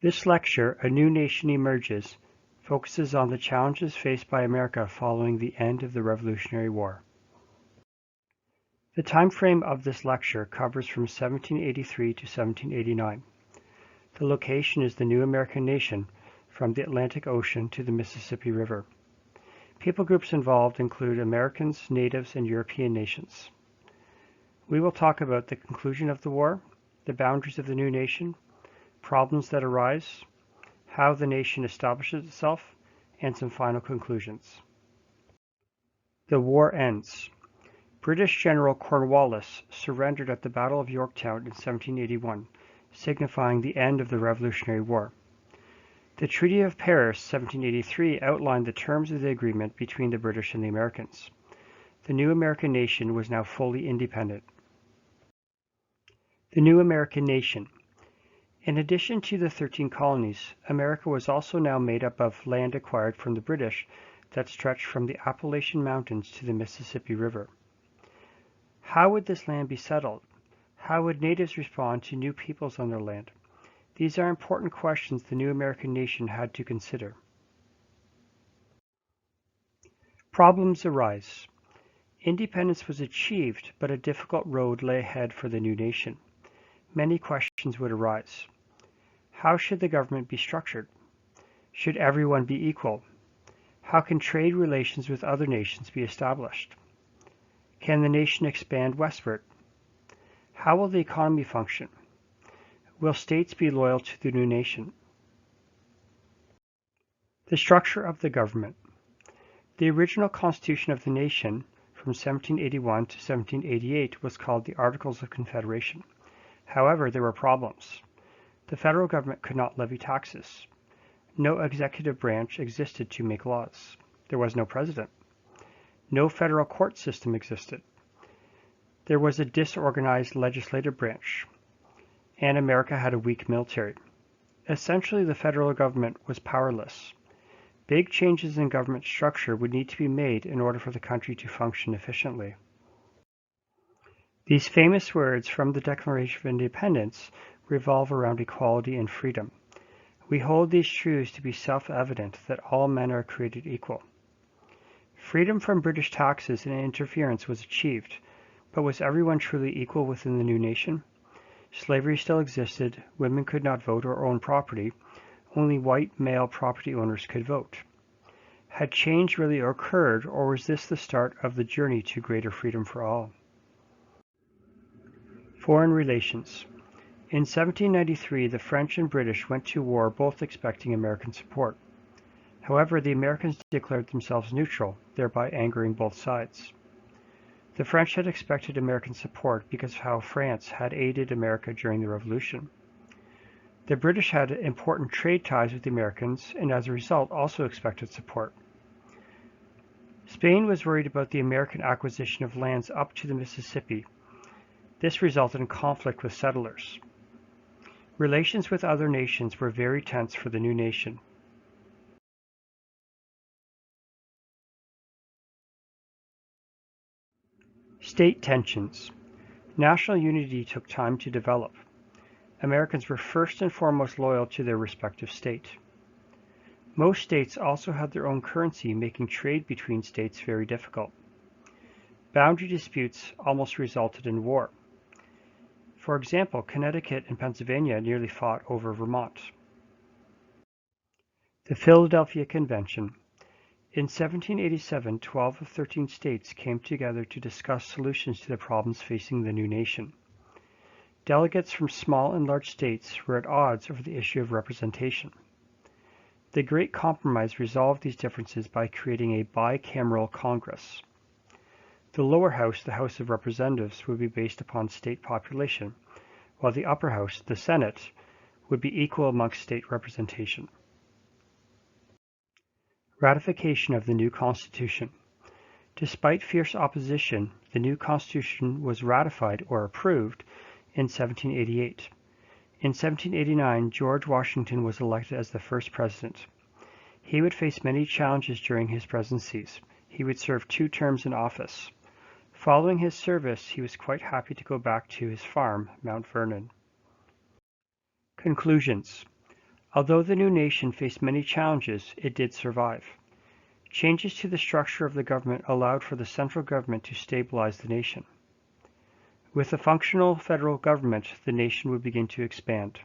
This lecture, A New Nation Emerges, focuses on the challenges faced by America following the end of the Revolutionary War. The time frame of this lecture covers from 1783 to 1789. The location is the new American nation from the Atlantic Ocean to the Mississippi River. People groups involved include Americans, natives, and European nations. We will talk about the conclusion of the war, the boundaries of the new nation, problems that arise, how the nation establishes itself, and some final conclusions. The war ends. British General Cornwallis surrendered at the Battle of Yorktown in 1781, signifying the end of the Revolutionary War. The Treaty of Paris, 1783, outlined the terms of the agreement between the British and the Americans. The new American nation was now fully independent. The new American nation. In addition to the 13 colonies, America was also now made up of land acquired from the British that stretched from the Appalachian Mountains to the Mississippi River. How would this land be settled? How would natives respond to new peoples on their land? These are important questions the new American nation had to consider. Problems arise. Independence was achieved, but a difficult road lay ahead for the new nation. Many questions would arise. How should the government be structured? Should everyone be equal? How can trade relations with other nations be established? Can the nation expand westward? How will the economy function? Will states be loyal to the new nation? The structure of the government. The original constitution of the nation from 1781 to 1788 was called the Articles of Confederation. However, there were problems. The federal government could not levy taxes. No executive branch existed to make laws. There was no president. No federal court system existed. There was a disorganized legislative branch, and America had a weak military. Essentially, the federal government was powerless. Big changes in government structure would need to be made in order for the country to function efficiently. These famous words from the Declaration of Independence revolve around equality and freedom. We hold these truths to be self-evident that all men are created equal. Freedom from British taxes and interference was achieved, but was everyone truly equal within the new nation? Slavery still existed, women could not vote or own property, only white male property owners could vote. Had change really occurred, or was this the start of the journey to greater freedom for all? Foreign relations. In 1793, the French and British went to war both expecting American support. However, the Americans declared themselves neutral, thereby angering both sides. The French had expected American support because of how France had aided America during the Revolution. The British had important trade ties with the Americans and as a result also expected support. Spain was worried about the American acquisition of lands up to the Mississippi. This resulted in conflict with settlers. Relations with other nations were very tense for the new nation. State tensions. National unity took time to develop. Americans were first and foremost loyal to their respective state. Most states also had their own currency, making trade between states very difficult. Boundary disputes almost resulted in war. For example, Connecticut and Pennsylvania nearly fought over Vermont. The Philadelphia Convention. In 1787, 12 of 13 states came together to discuss solutions to the problems facing the new nation. Delegates from small and large states were at odds over the issue of representation. The Great Compromise resolved these differences by creating a bicameral Congress. The lower house, the House of Representatives, would be based upon state population, while the upper house, the Senate, would be equal amongst state representation. Ratification of the new Constitution. Despite fierce opposition, the new Constitution was ratified or approved in 1788. In 1789, George Washington was elected as the first president. He would face many challenges during his presidencies. He would serve 2 terms in office. Following his service, he was quite happy to go back to his farm, Mount Vernon. Conclusions. Although the new nation faced many challenges, it did survive. Changes to the structure of the government allowed for the central government to stabilize the nation. With a functional federal government, the nation would begin to expand.